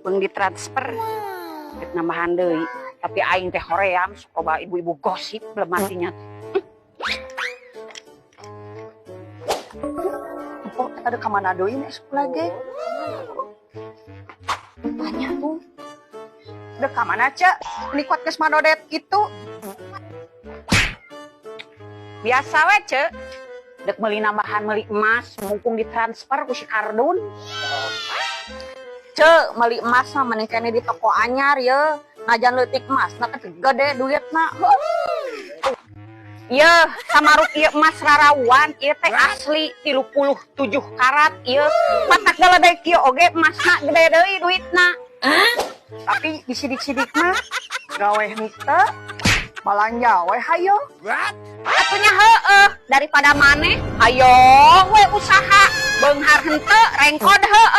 Beung ditransfer rek nambahan deui tapi aing teh hoream coba ibu-ibu gosip belum matinya. Oh, ada ke mana deui nih lagi? Tanya tuh. Udah ke mana, Cek? Nikot geus madodet itu. Biasa we ce dek meuli nambahan meuli emas mumpung ditransfer ku si Kardun. Cek, meuli emas mah mending kene di toko anyar ya. Najan leutik emas, nah gede duitna. Ieu samaruk ieu emas rarawan ieu teh asli 37 karat ieu. Matak galedeg ieu oge emasna gede deui duitna. Tapi disidik-sidik mah gawe henteu malanja we hayo. Atunya heueuh daripada maneh ayo we usaha beunghar henteu rengkod heueuh.